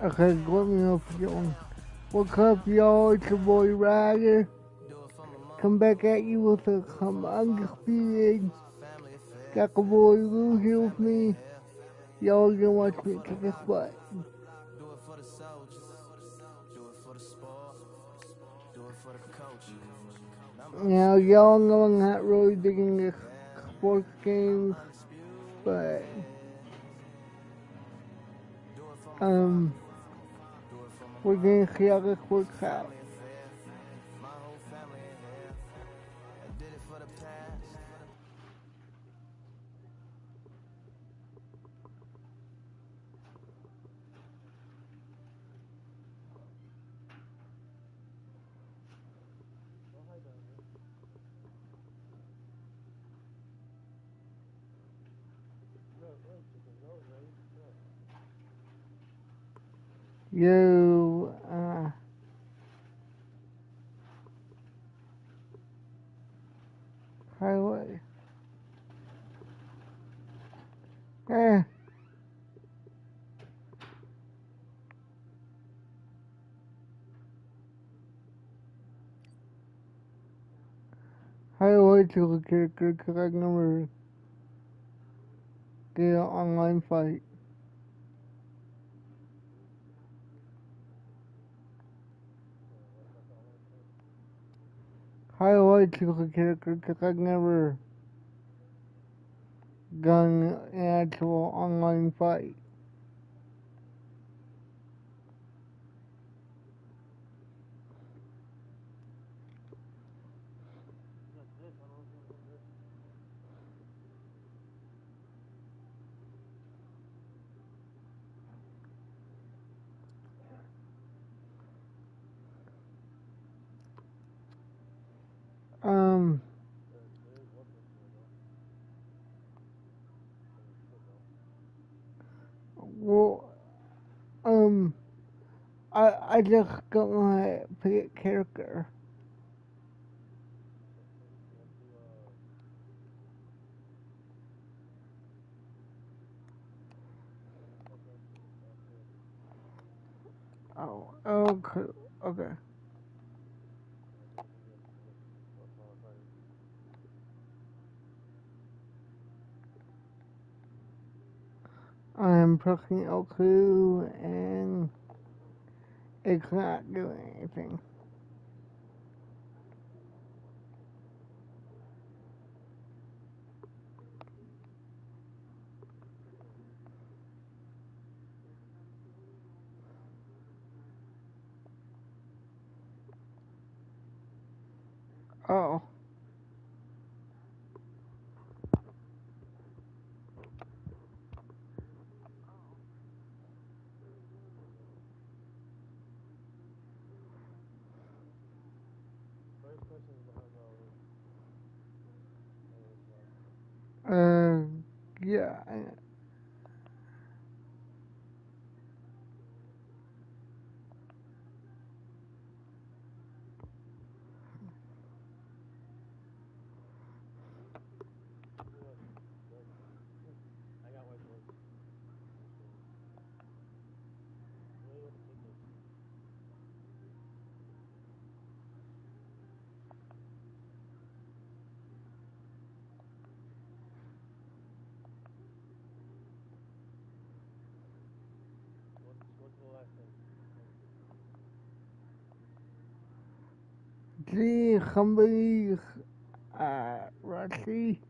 Okay, let me know if you're on. What's up, y'all? It's your boy Ryder. Come back at you with a Undisputed. Got the boy Lou here with me. Y'all gonna watch me kick his butt. Do it for the soldiers, do it for the sport, do it for the coach. Now, y'all know I'm not really digging this sports games, but, we're gonna see how this works out. My whole family in here. I did it for the past. Yo, highway. Eh, highway to the character because I never did an online fight. Highlight to the character because I've never done an actual online fight. Um, well, um, I just got my pick character. Oh, okay, okay. I'm pressing L2 and it's not doing anything. Oh, uh, yeah. Gee, somebody, Rusty.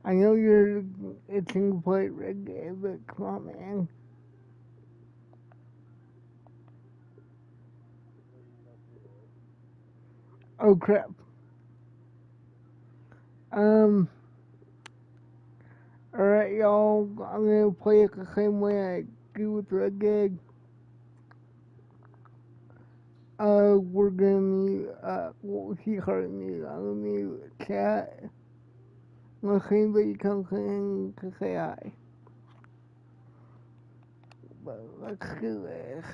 I know you're itching to play reggae, but come on, man. Oh crap. Um, alright, y'all. I'm gonna play it the same way I do with reggae. We're gonna mute, well, he heard me. I'm gonna mute chat. Unless anybody comes in to say hi. But let's do this.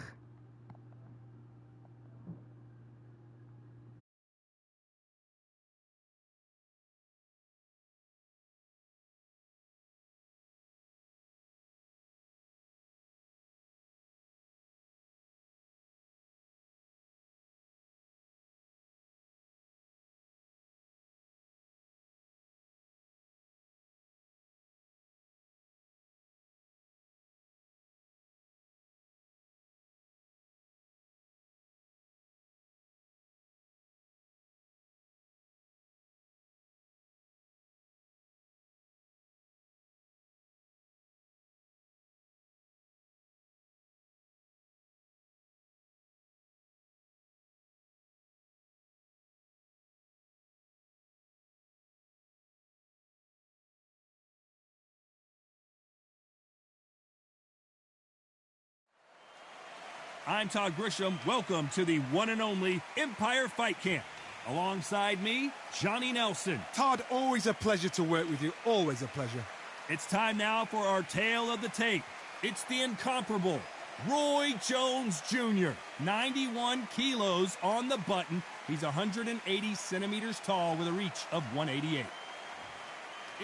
I'm Todd Grisham. Welcome to the one and only Empire Fight Camp. Alongside me, Johnny Nelson. Todd, always a pleasure to work with you. Always a pleasure. It's time now for our tale of the tape. It's the incomparable Roy Jones Jr., 91 kilos on the button. He's 180 centimeters tall with a reach of 188.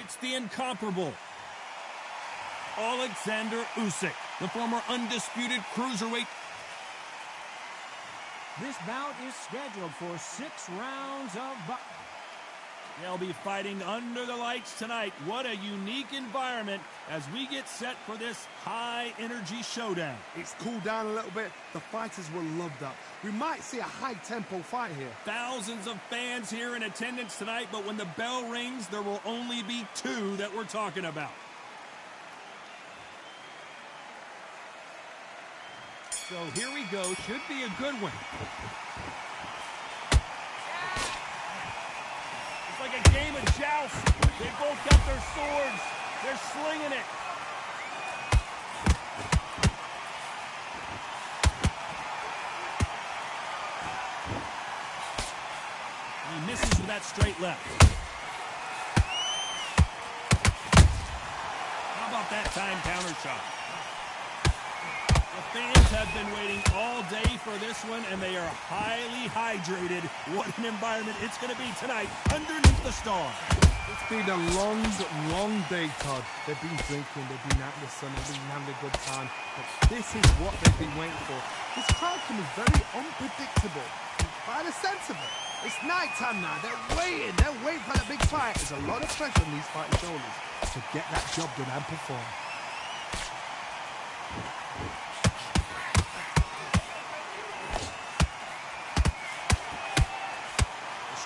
It's the incomparable Alexander Usyk, the former undisputed cruiserweight. This bout is scheduled for 6 rounds of boxing. They'll be fighting under the lights tonight. What a unique environment as we get set for this high-energy showdown. It's cooled down a little bit. The fighters will love that. We might see a high-tempo fight here. Thousands of fans here in attendance tonight, but when the bell rings, there will only be 2 that we're talking about. So here we go. Should be a good one. It's like a game of joust. They both got their swords. They're slinging it. He misses with that straight left. How about that time counter shot? The fans have been waiting all day for this one, and they are highly hydrated. What an environment it's going to be tonight underneath the stars. It's been a long, long day, Todd. They've been drinking, they've been out in the sun, they've been having a good time. But this is what they've been waiting for. This crowd can be very unpredictable. By the sense of it, it's night time now. They're waiting for the big fight. There's a lot of pressure on these fighters' shoulders to get that job done and perform.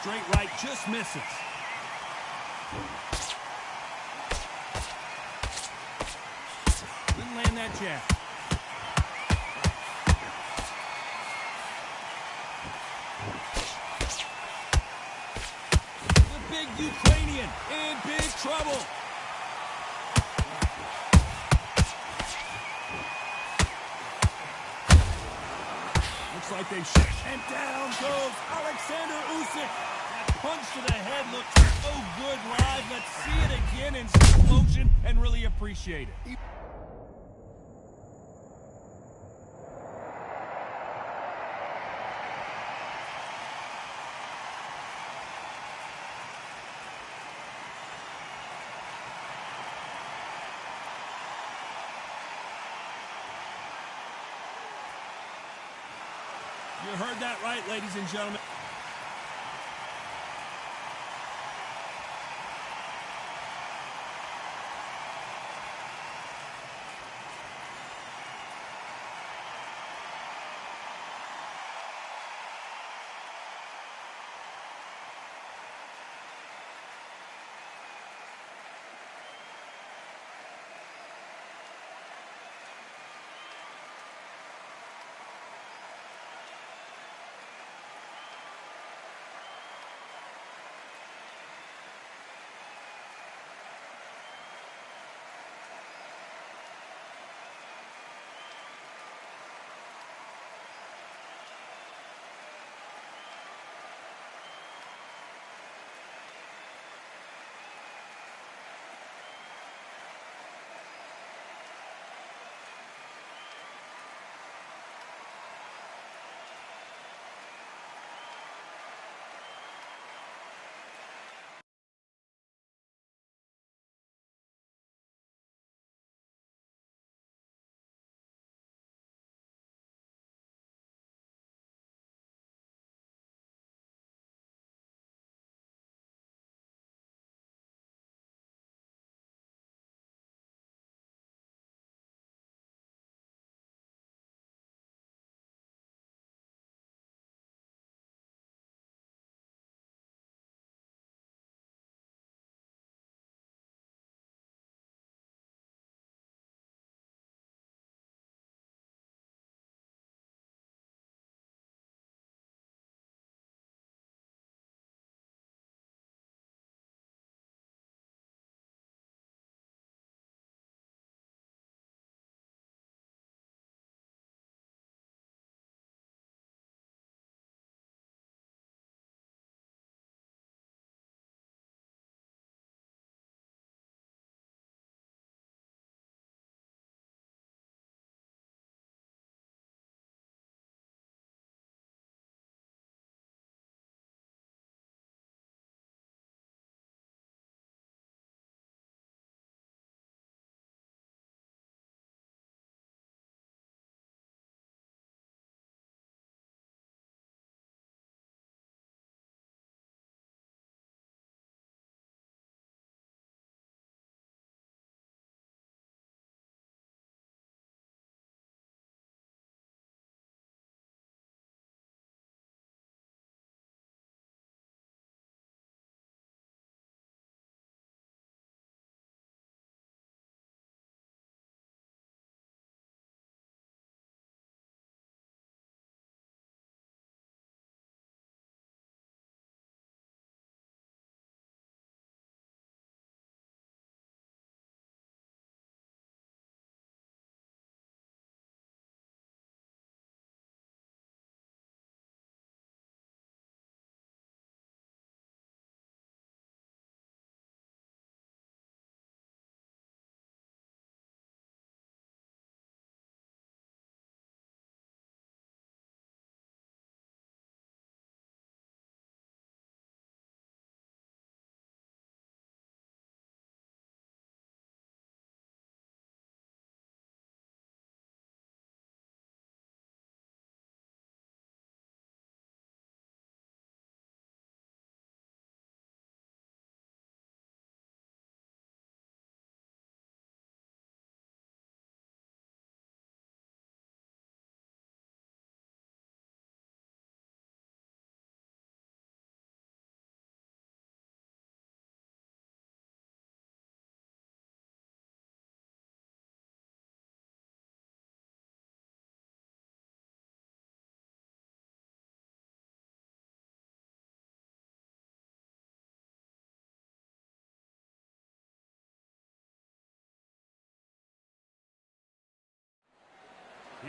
Straight right just misses. Didn't land that jab. The big Ukrainian in big trouble. Looks like they should. And down goes Alexander Usyk. Punch to the head looked so good live. Let's see it again in slow motion and really appreciate it. You heard that right, ladies and gentlemen.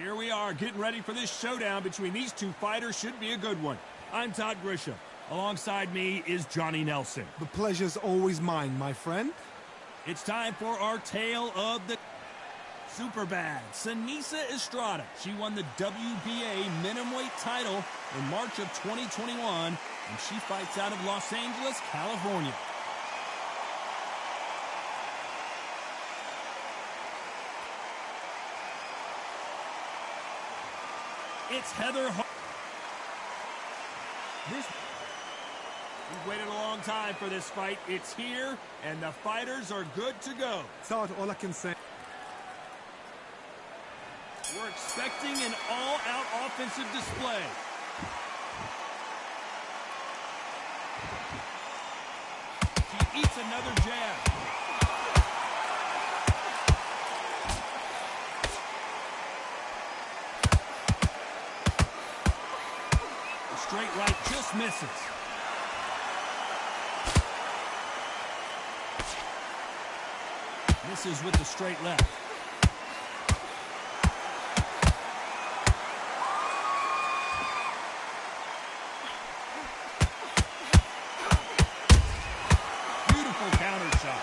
Here we are, getting ready for this showdown between these two fighters. Should be a good one. I'm Todd Grisham. Alongside me is Johnny Nelson. The pleasure's always mine, my friend. It's time for our tale of the super bad. Sanisa Estrada. She won the WBA minimumweight title in March of 2021, and she fights out of Los Angeles, California. It's Heather. We've waited a long time for this fight. It's here, and the fighters are good to go. Todd, all I can say. We're expecting an all-out offensive display. She eats another jab. The straight right just misses. Misses with the straight left. Beautiful counter shot.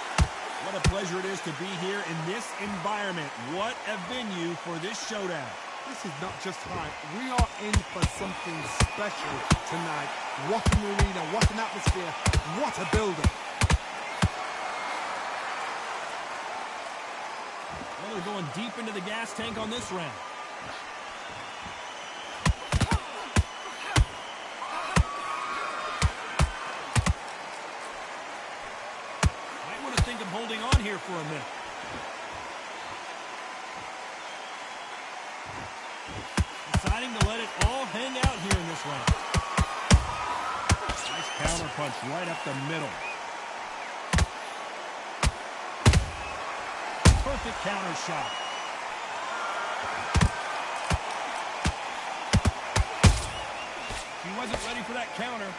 What a pleasure it is to be here in this environment. What a venue for this showdown. This is not just hype. We are in for something special tonight. What an arena, what an atmosphere, what a build-up. Well, they're going deep into the gas tank on this round. Might want to think of holding on here for a minute. Deciding to let it all hang out here in this round. Nice counter punch right up the middle. Perfect counter shot. He wasn't ready for that counter.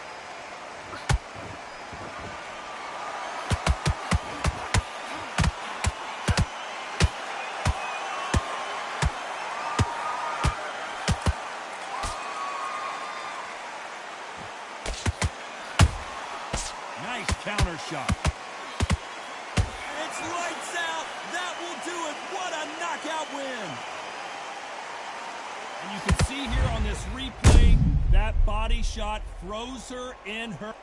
Nice counter shot. It's lights out. That will do it. What a knockout win. And you can see here on this replay, that body shot froze her in her.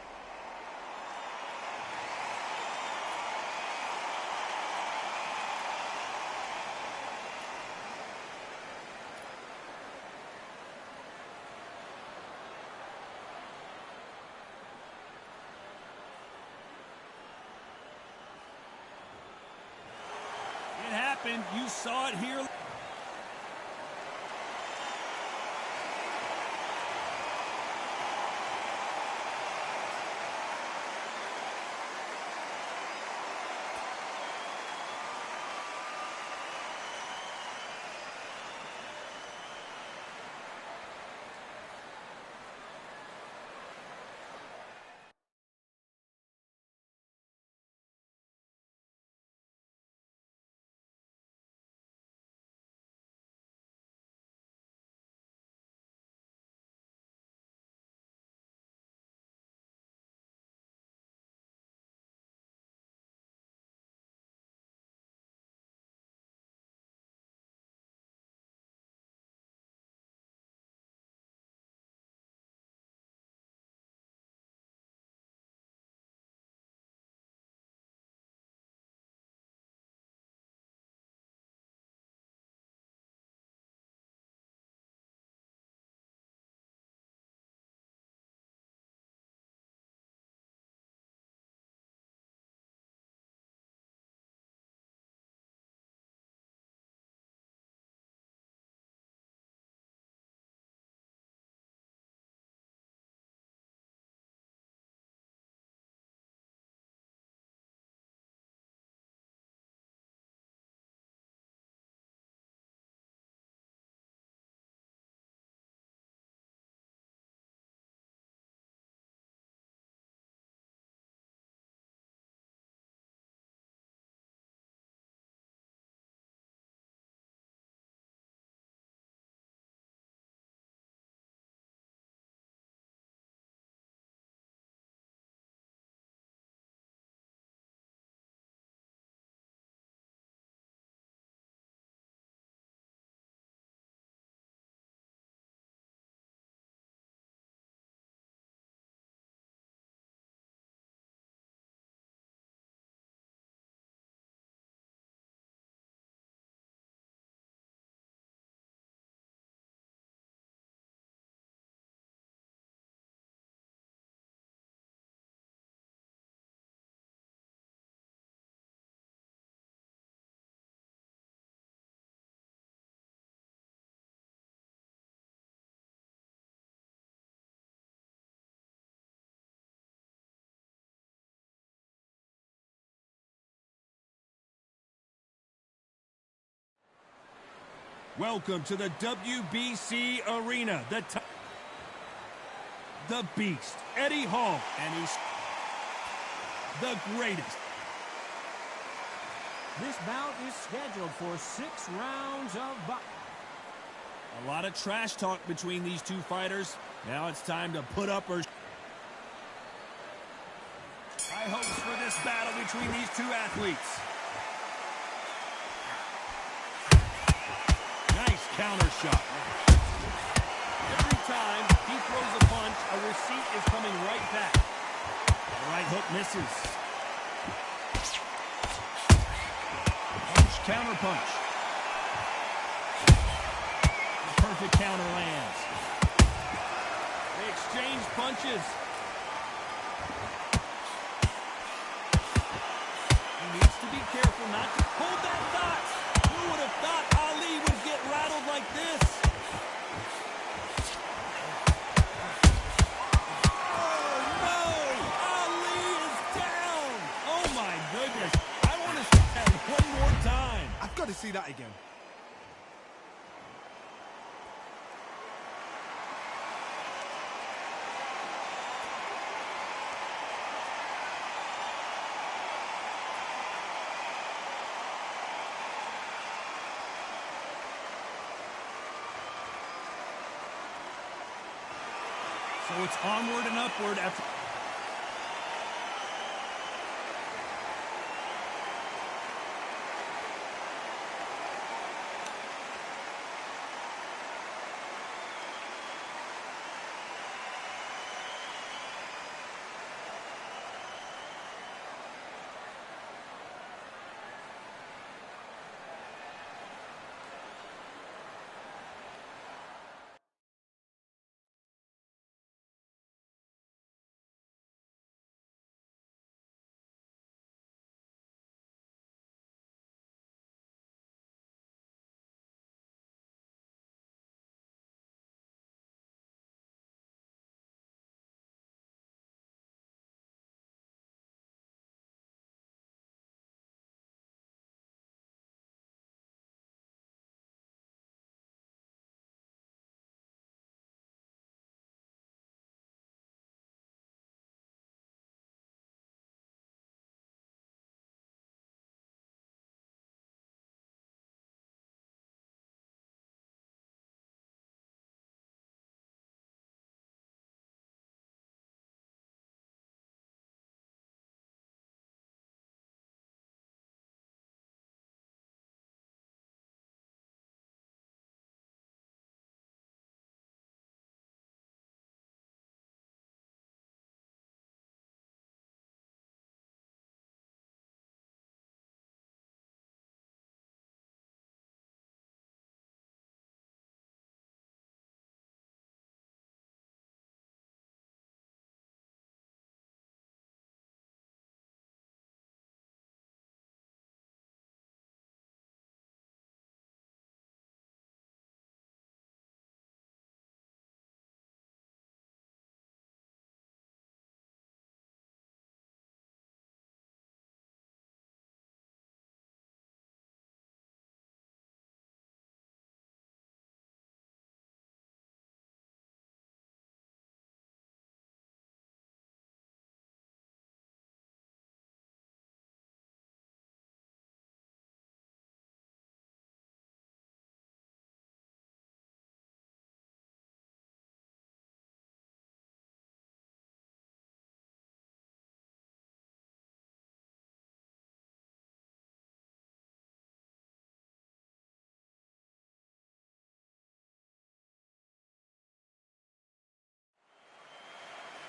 It happened. You saw it here. Welcome to the WBC Arena. The Beast, Eddie Hall, and he's the greatest. This bout is scheduled for 6 rounds of boxing. A lot of trash talk between these two fighters. Now it's time to put up or... High hopes for this battle between these two athletes. Nice counter shot. Every time he throws a punch, a receipt is coming right back. The right hook misses. Punch, counter punch. The perfect counter lands. They exchange punches. He needs to be careful not to hold that thought. Who would have thought Ali would get rattled like this? Oh, no! Ali is down! Oh, my goodness. I want to see that one more time. I've got to see that again. So it's onward and upward after...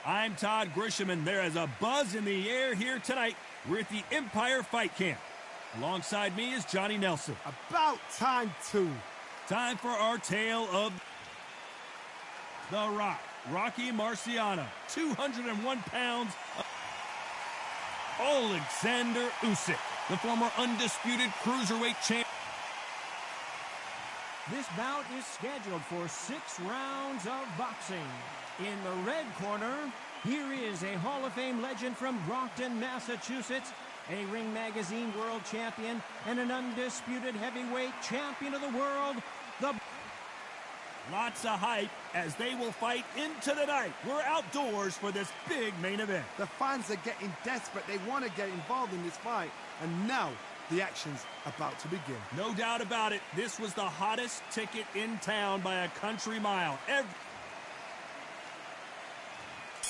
I'm Todd Grisham, and there is a buzz in the air here tonight. We're at the Empire Fight Camp. Alongside me is Johnny Nelson. About time, too. Time for our tale of The Rock, Rocky Marciano, 201 pounds. Alexander Usyk, the former undisputed cruiserweight champ. This bout is scheduled for 6 rounds of boxing. In the red corner, here is a Hall of Fame legend from Brockton, Massachusetts, a Ring Magazine world champion, and an undisputed heavyweight champion of the world, Lots of hype as they will fight into the night. We're outdoors for this big main event. The fans are getting desperate. They want to get involved in this fight. And now the action's about to begin. No doubt about it. This was the hottest ticket in town by a country mile.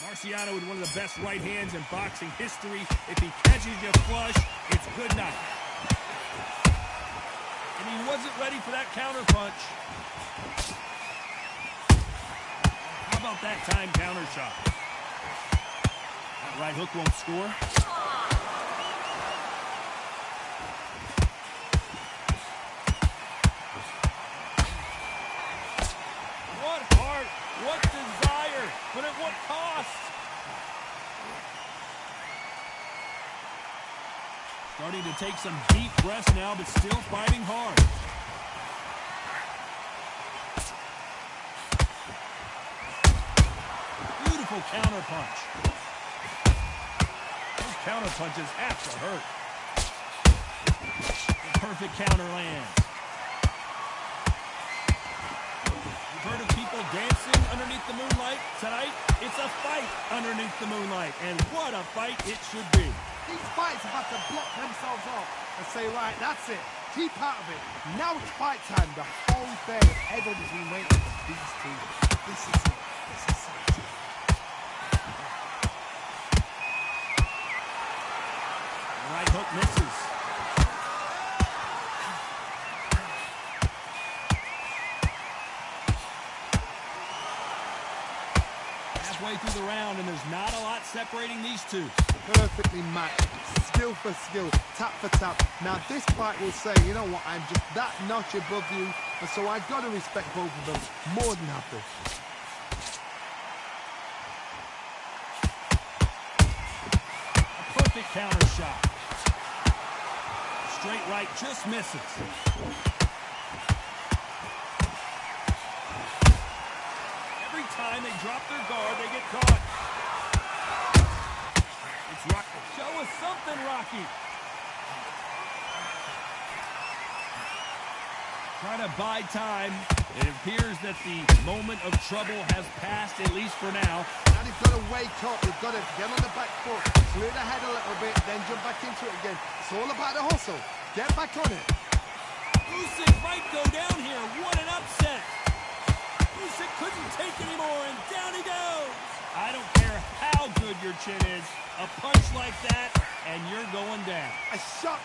Marciano with one of the best right hands in boxing history. If he catches you flush, it's good night. And he wasn't ready for that counter punch. How about that time counter shot? That right hook won't score. What heart, what desire, but at what cost? Starting to take some deep breaths now, but still fighting hard. Beautiful counter punch. Those counter punches have to hurt. The perfect counter lands. You've heard of people dancing underneath the moonlight? Tonight, it's a fight underneath the moonlight. And what a fight it should be. These fighters have had to block themselves off and say, right, that's it. Keep out of it. Now it's fight time. The whole day, everybody's been waiting for these two. This is it. This is it. Right hook misses. Halfway through the round, and there's not a lot separating these two. Perfectly matched, skill for skill, tap for tap. Now this fight will say, you know what, I'm just that notch above you, and so I've got to respect both of them more than happy. A perfect counter shot. Straight right just misses. Every time they drop their guard, they get caught. It's Rocky. Show us something, Rocky. Trying to buy time. It appears that the moment of trouble has passed, at least for now. Now they've got to wake up. They've got to get on the back foot, clear the head a little bit, then jump back into it again. It's all about the hustle. Get back on it. Usyk might go down here. What an upset. Usyk couldn't take anymore, and down he goes. I don't care how good your chin is. A punch like that, and you're going down. A shot.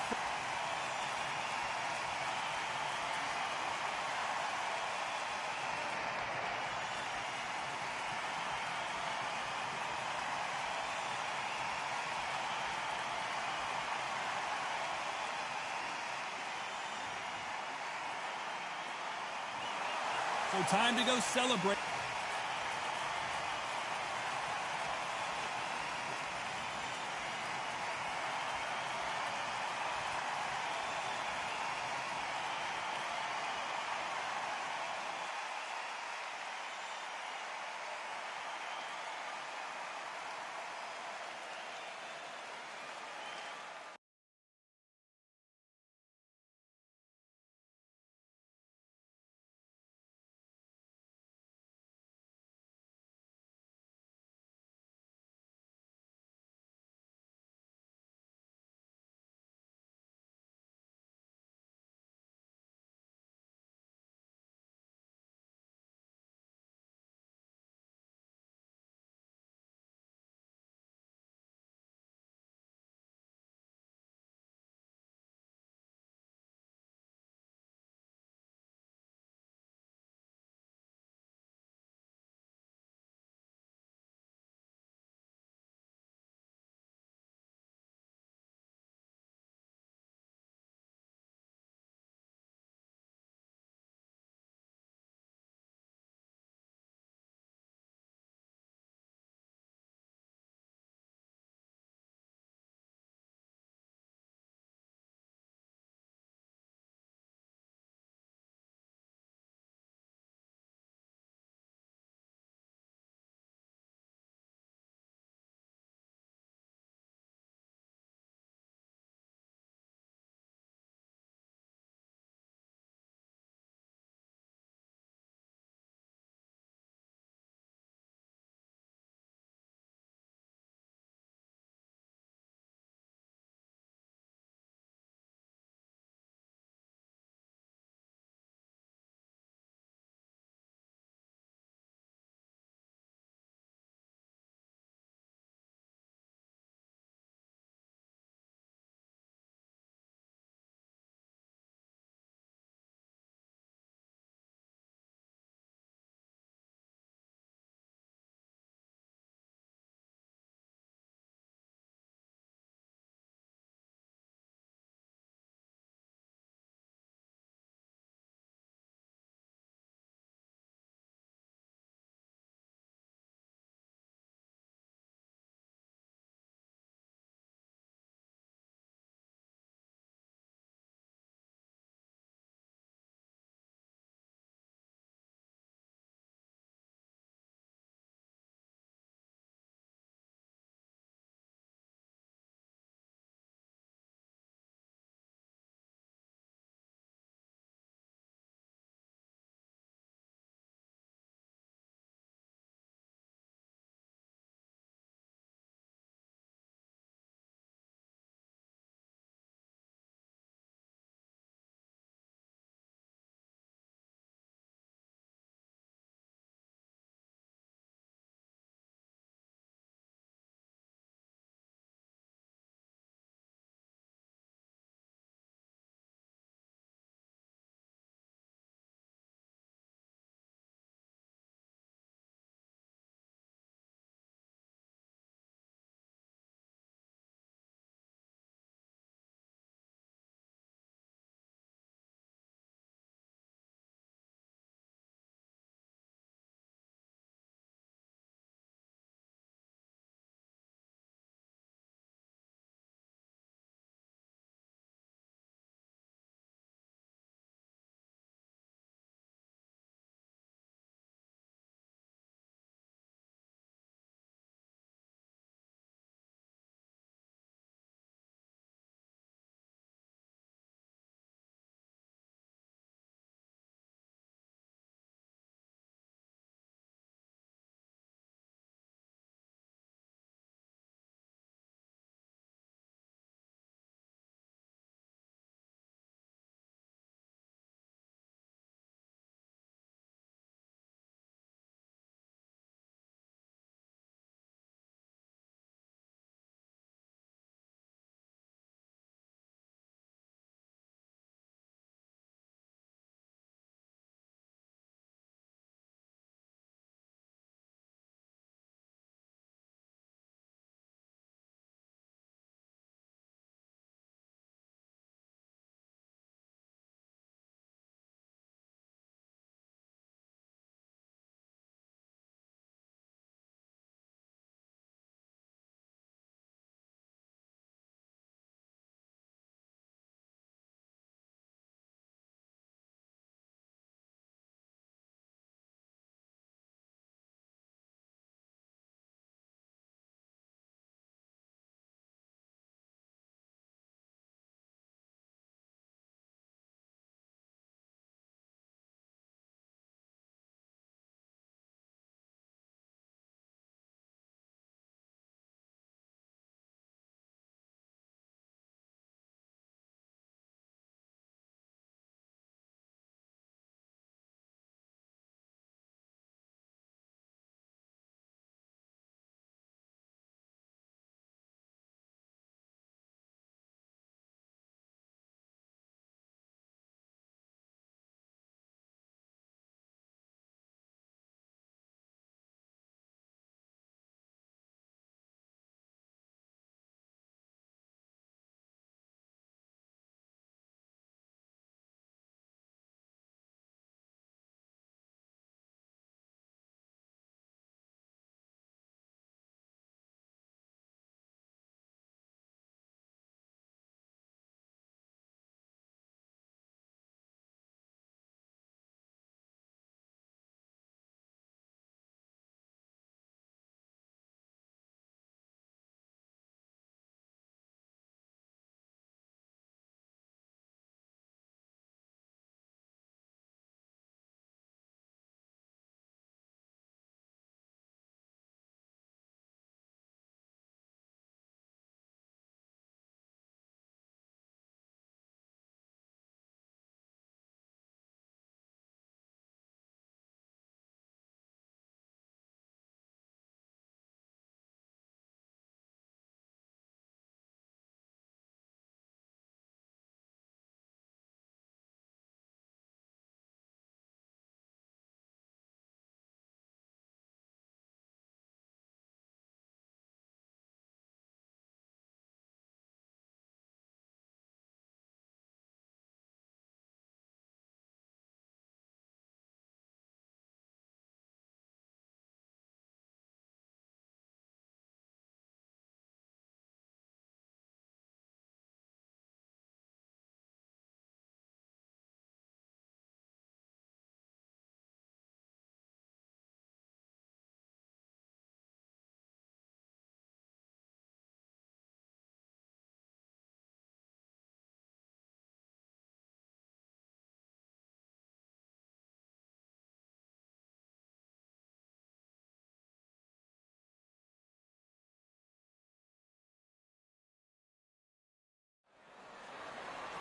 So time to go celebrate.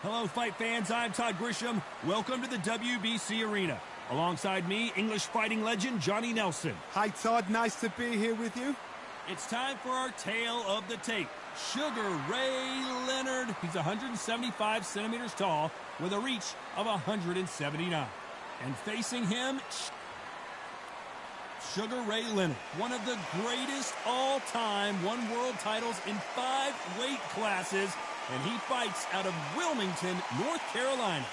Hello, fight fans. I'm Todd Grisham. Welcome to the WBC Arena. Alongside me, English fighting legend Johnny Nelson. Hi, Todd. Nice to be here with you. It's time for our tale of the tape. Sugar Ray Leonard. He's 175 centimeters tall with a reach of 179. And facing him, Sugar Ray Leonard, one of the greatest all-time, won world titles in 5 weight classes, and he fights out of Wilmington, North Carolina.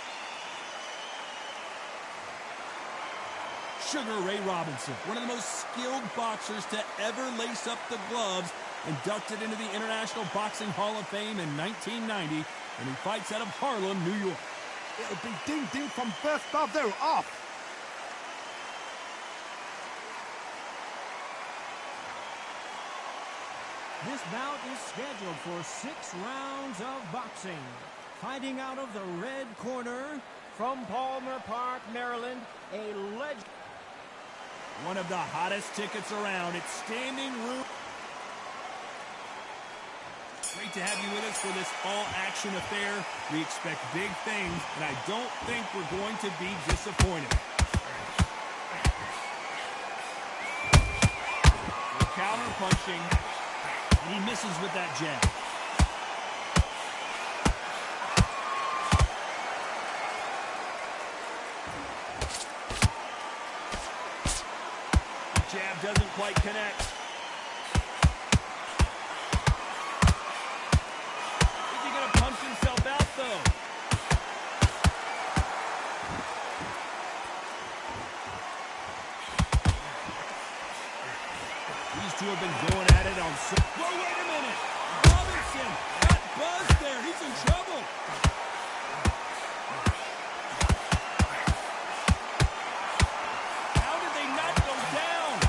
Sugar Ray Robinson, one of the most skilled boxers to ever lace up the gloves, inducted into the International Boxing Hall of Fame in 1990, and he fights out of Harlem, New York. It'll be ding-ding from first bout. They're off. This bout is scheduled for 6 rounds of boxing. Fighting out of the red corner from Palmer Park, Maryland, a legend. One of the hottest tickets around. It's standing room. Great to have you with us for this all-action affair. We expect big things, and I don't think we're going to be disappointed. We're counter-punching, and he misses with that jab. Jab doesn't quite connect. Is he going to punch himself out, though? These two have been going at it on... Whoa, wait a minute! Robinson got buzzed there. He's in trouble. How did they not go down?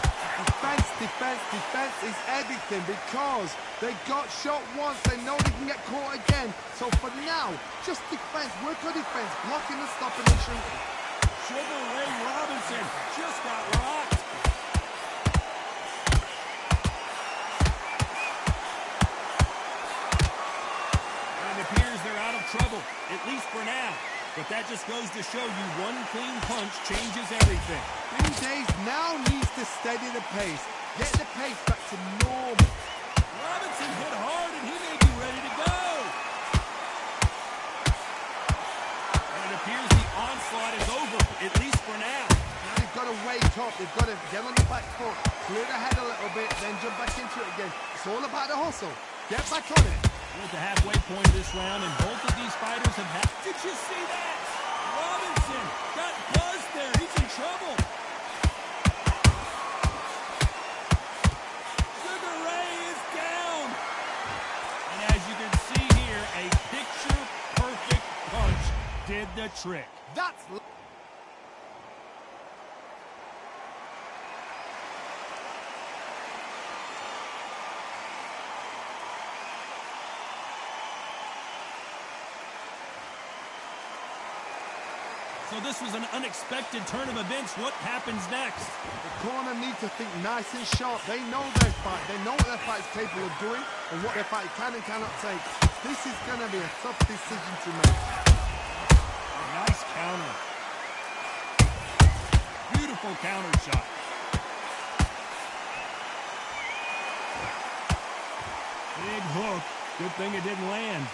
Defense is everything because they got shot once. They know they can get caught again. So for now, just defense. Work on defense. Blocking and stopping and shooting. Sugar Ray Robinson just got rocked. And it appears they're out of trouble, at least for now. But that just goes to show you one clean punch changes everything. Green Days now needs to steady the pace. Get the pace back to normal. Robinson hit hard and he may be ready to go. And it appears the onslaught is over, at least for now. Now they've got to wake up. They've got to get on the back foot, clear the head a little bit, then jump back into it again. It's all about the hustle. Get back on it. We're at the halfway point of this round, and both of these fighters have had... Did you see that? Robinson got buzzed there. He's in trouble. Sugar Ray is down. And as you can see here, a picture-perfect punch did the trick. That's... So this was an unexpected turn of events. What happens next? The corner needs to think nice and sharp. They know their fight. They know what their fight is capable of doing and what their fight can and cannot take. This is going to be a tough decision to make. Nice counter. Beautiful counter shot. Big hook. Good thing it didn't land.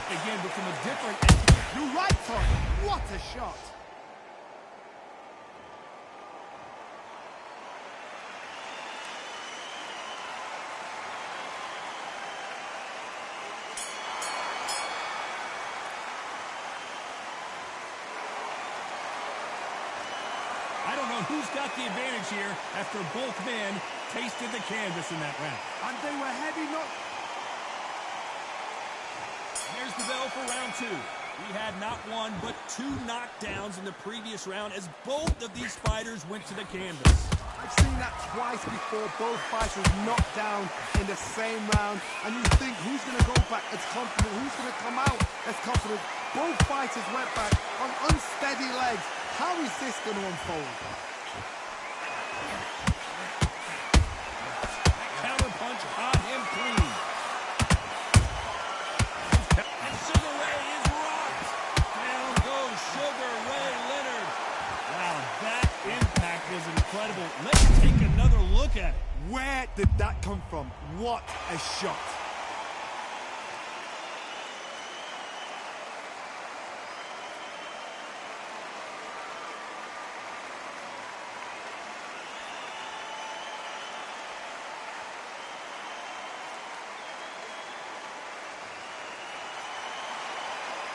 Again, but from a different angle. You're right, Todd. What a shot. I don't know who's got the advantage here after both men tasted the canvas in that round. And they were heavy, not... There's the bell for round 2. We had not one, but 2 knockdowns in the previous round as both of these fighters went to the canvas. I've seen that twice before. Both fighters knocked down in the same round. And you think, who's going to go back as confident? Who's going to come out as confidence. Both fighters went back on unsteady legs. How is this going to unfold? Counter punch on him clean. And Sugar Ray is rocked. Down goes Sugar Ray Leonard. Wow, that impact was incredible. Let's take another look at it. Where did that come from? What a shot.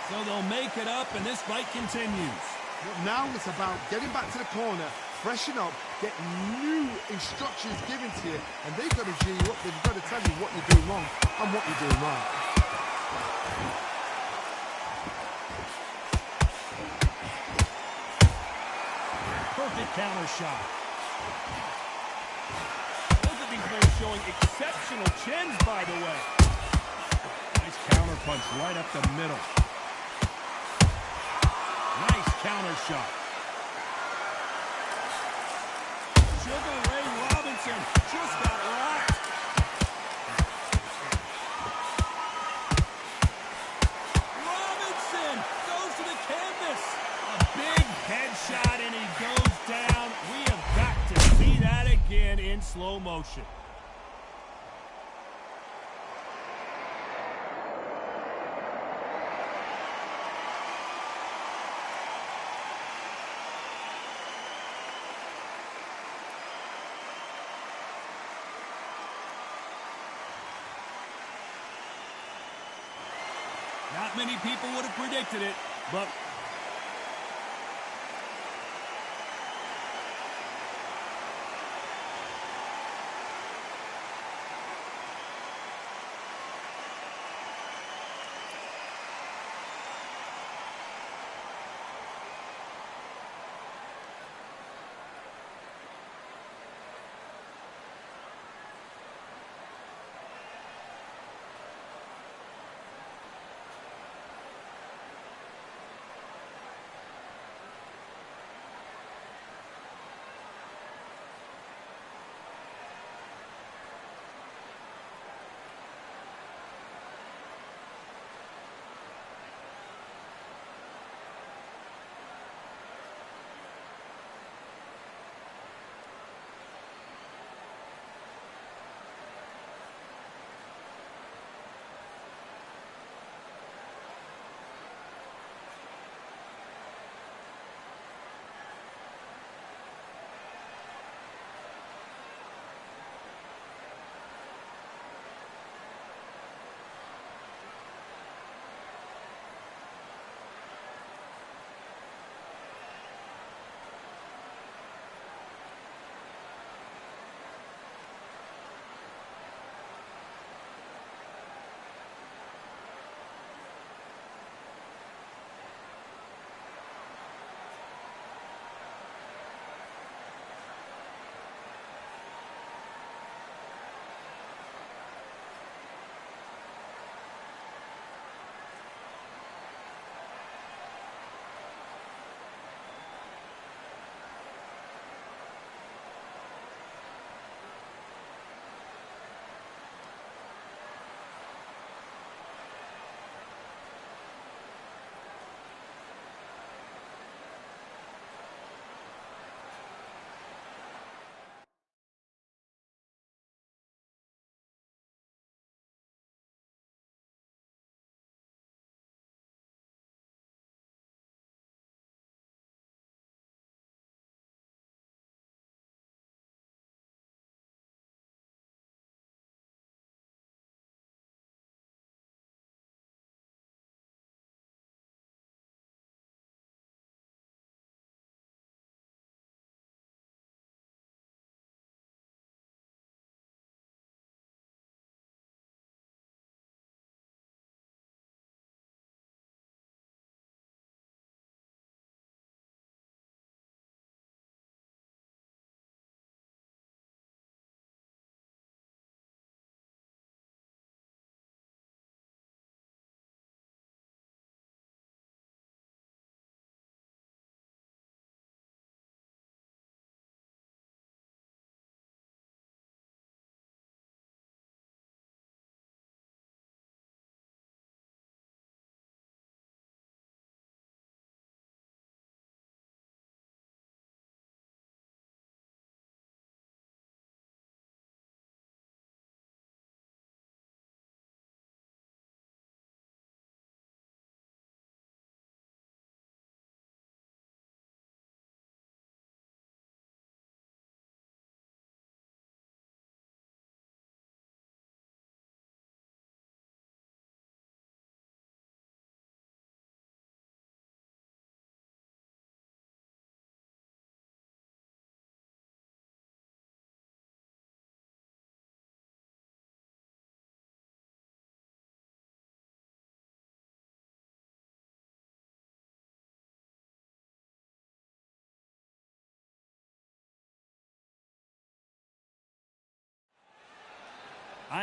So they'll make it up, and this fight continues. But now it's about getting back to the corner, freshen up, get new instructions given to you, and they've got to G you up. They've got to tell you what you're doing wrong and what you're doing right. Perfect counter shot. Both of these men showing exceptional chins, by the way. Nice counter punch right up the middle. Nice counter shot. Sugar Ray Robinson just got rocked. Robinson goes to the canvas. A big headshot and he goes down. We have got to see that again in slow motion. Not many people would have predicted it, but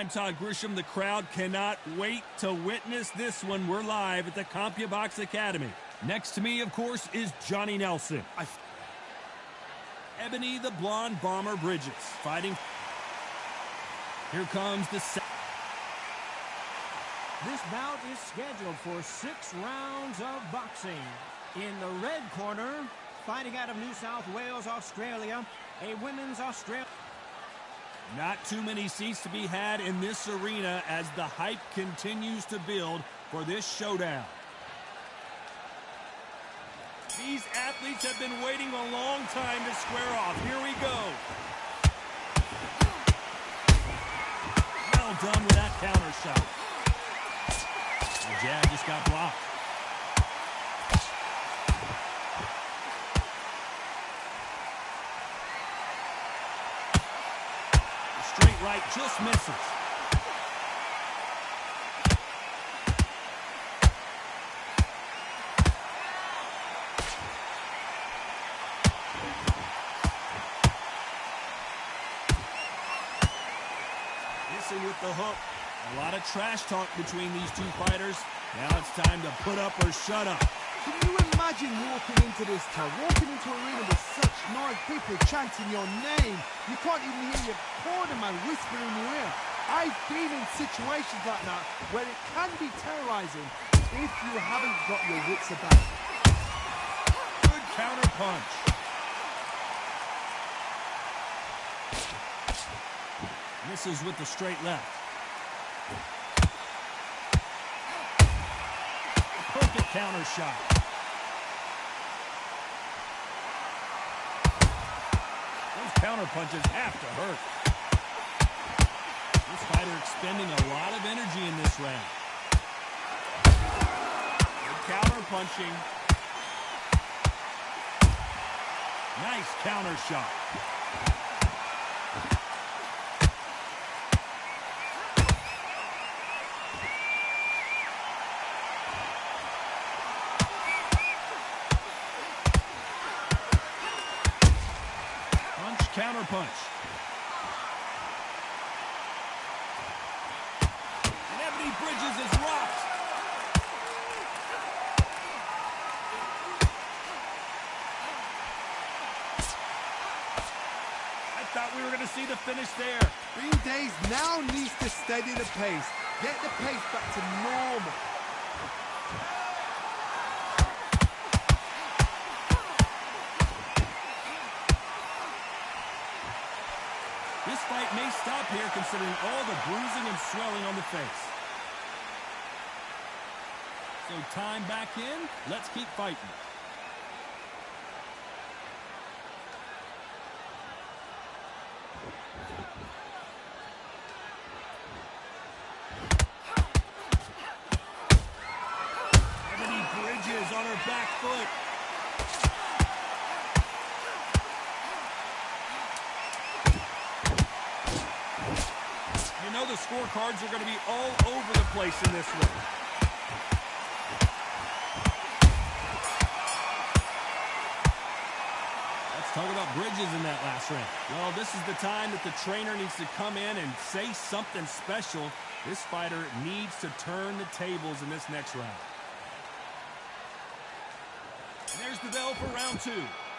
I'm Todd Grisham. The crowd cannot wait to witness this one. We're live at the CompuBox Academy. Next to me, of course, is Johnny Nelson. Ebony the Blonde Bomber Bridges fighting. Here comes the This bout is scheduled for 6 rounds of boxing. In the red corner, fighting out of New South Wales, Australia, a women's Australian. Not too many seats to be had in this arena as the hype continues to build for this showdown. These athletes have been waiting a long time to square off. Here we go. Well done with that counter shot. The jab just got blocked. The straight right just misses. With the hook. A lot of trash talk between these two fighters. Now it's time to put up or shut up. Can you imagine walking into this town, walking into an arena with such noise, people chanting your name? You can't even hear your cornerman whisper in your ear. I've been in situations like that where it can be terrorizing if you haven't got your wits about. Good counter punch. Misses with the straight left. Perfect counter shot. Those counter punches have to hurt. This fighter expending a lot of energy in this round. Good counter punching. Nice counter shot. Counter punch. And Ebony Bridges is rocked. I thought we were going to see the finish there. Green Days now needs to steady the pace. Get the pace back to normal. This fight may stop here considering all the bruising and swelling on the face. So time back in. Let's keep fighting. Ebony Bridges on her back foot. You know the scorecards are going to be all over the place in this one. Let's talk about Bridges in that last round. Well, this is the time that the trainer needs to come in and say something special. This fighter needs to turn the tables in this next round. And there's the bell for round 2.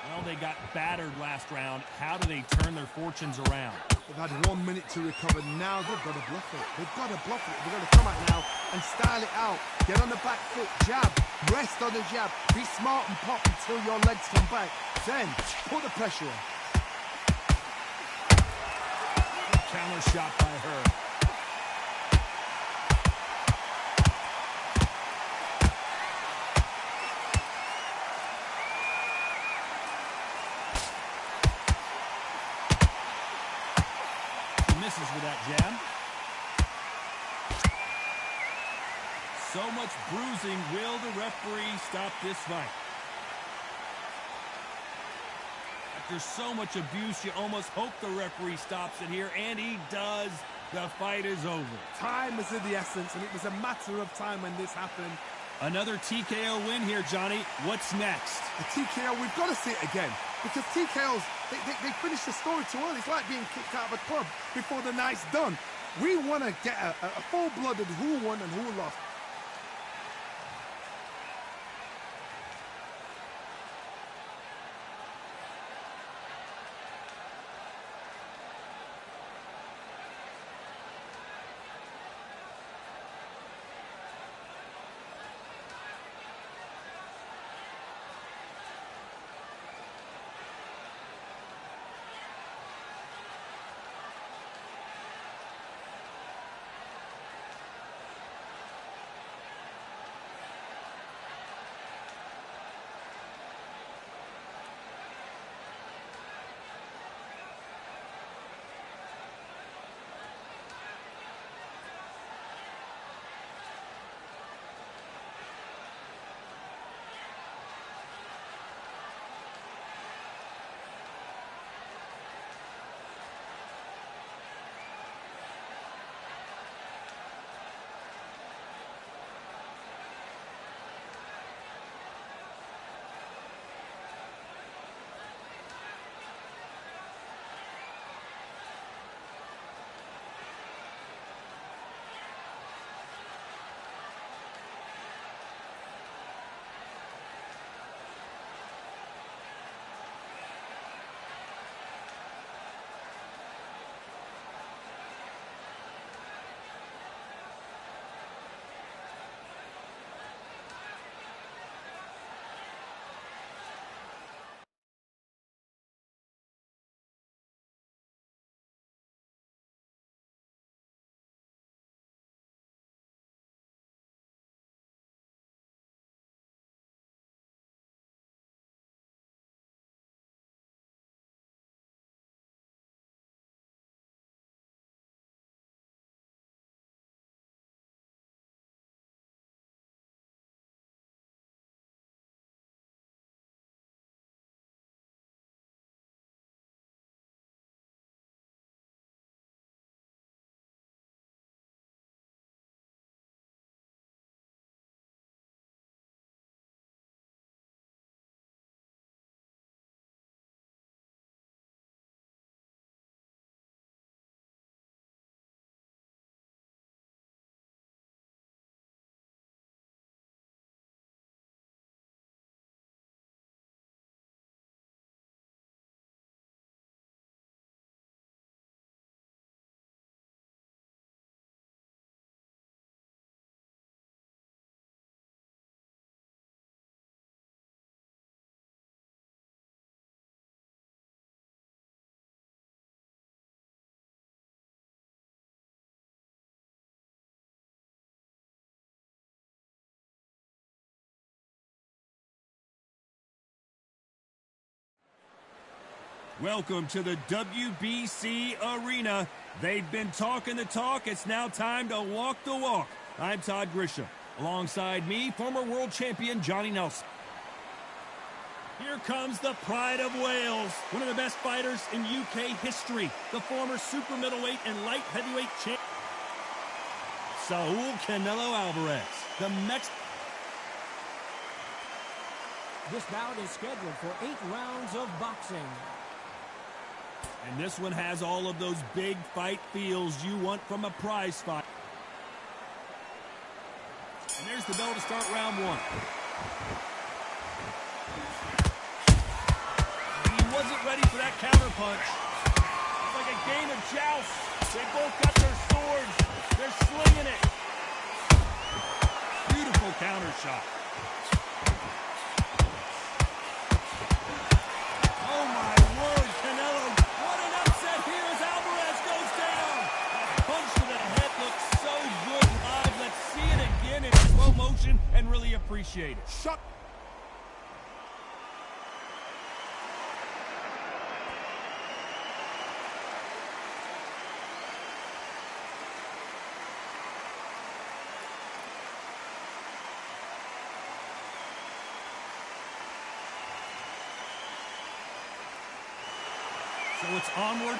Well, they got battered last round. How do they turn their fortunes around? They've had 1 minute to recover. Now they've got to bluff it. They've got to bluff it. They've got to come out now and style it out. Get on the back foot, jab, rest on the jab. Be smart and pop until your legs come back. Then put the pressure on. Good counter shot by her. Misses with that jab. So much bruising. Will the referee stop this fight? After so much abuse, you almost hope the referee stops it here, and he does. The fight is over. Time is of the essence, and it was a matter of time when this happened. Another TKO win here, Johnny. What's next? A TKO, we've got to see it again. Because TKOs, they finish the story too early. It's like being kicked out of a club before the night's done. We want to get a full-blooded who won and who lost. Welcome to the WBC Arena. They've been talking the talk. It's now time to walk the walk. I'm Todd Grisham. Alongside me, former world champion Johnny Nelson. Here comes the pride of Wales, one of the best fighters in UK history, the former super middleweight and light heavyweight champ, Saul Canelo Alvarez, the Mexican. This bout is scheduled for 8 rounds of boxing. And this one has all of those big fight feels you want from a prize fight. And there's the bell to start round 1. He wasn't ready for that counter punch. It's like a game of joust. They both got their swords. They're slinging it. Beautiful counter shot. Oh my word, Canelo. What an upset here as Alvarez goes down. That punch to the head looks so good live. Let's see it again in slow motion and really appreciate it. Shut. So it's onward.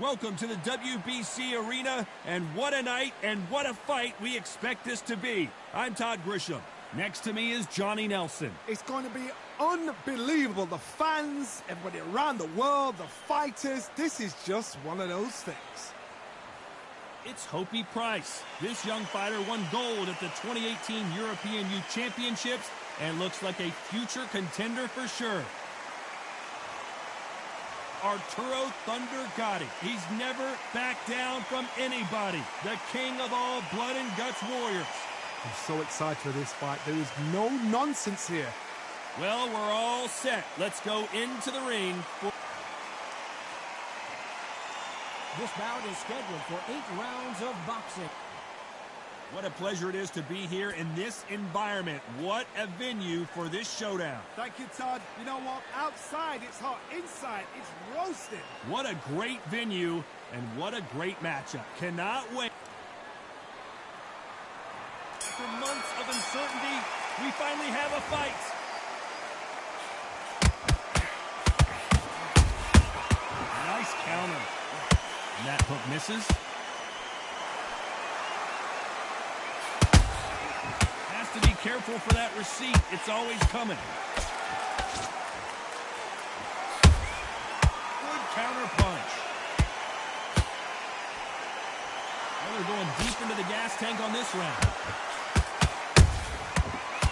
Welcome to the WBC Arena, and what a night and what a fight we expect this to be. I'm Todd Grisham. Next to me is Johnny Nelson. It's going to be unbelievable. The fans, everybody around the world, the fighters. This is just one of those things. It's Hopi Price. This young fighter won gold at the 2018 European Youth Championships and looks like a future contender for sure. Arturo Thunder Gotti. He's never backed down from anybody. The king of all blood and guts warriors. I'm so excited for this fight. There is no nonsense here. Well, we're all set. Let's go into the ring. This bout is scheduled for 8 rounds of boxing. What a pleasure it is to be here in this environment. What a venue for this showdown. Thank you, Todd. You know what? Outside, it's hot. Inside, it's roasted. What a great venue, and what a great matchup. Cannot wait. After months of uncertainty, we finally have a fight. Nice counter. And that hook misses. Has to be careful for that receipt. It's always coming. Good counter punch. Well, they're going deep into the gas tank on this round.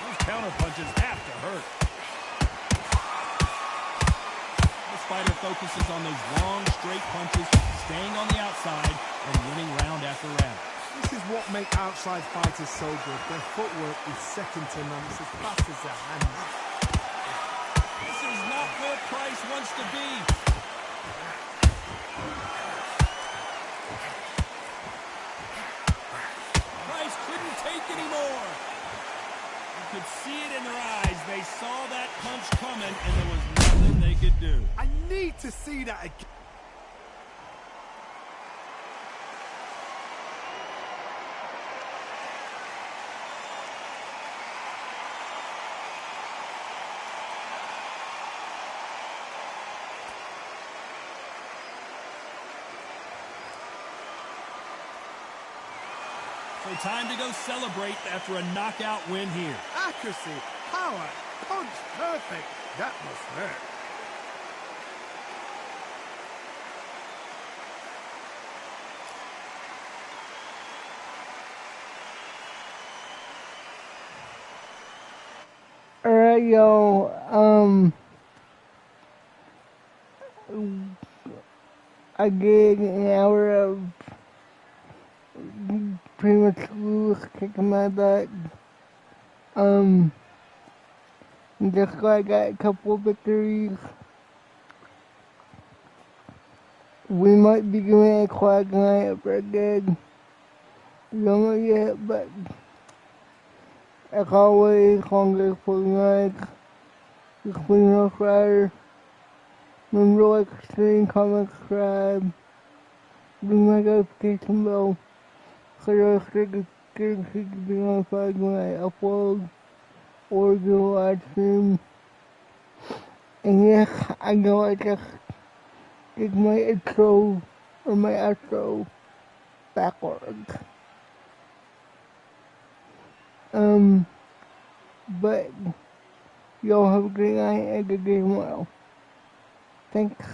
Those counter punches have to hurt. This fighter focuses on those long, straight punches, staying on the outside and winning round after round. This is what makes outside fighters so good. Their footwork is second to none. It's as fast as their hands. This is not where Price wants to be. Price couldn't take anymore. You could see it in their eyes. They saw that punch coming, and there was nothing they could do. I need to see that again. So time to go celebrate after a knockout win here. Accuracy, power, punch, perfect. That must hurt. Alright, yo, I did an hour of pretty much Lewis kicking my butt. Just I got a couple victories. We might be doing a quad night if I did. We don't know yet, but as always, longer for nights. The Queen of Rider. Remember to like, stream, comment, subscribe. Ring my notification bell. So you're getting to be notified when I upload or do a live stream. And yes, I know I just did my intro or my outro backwards. But y'all have a great night and a good day tomorrow. Thanks.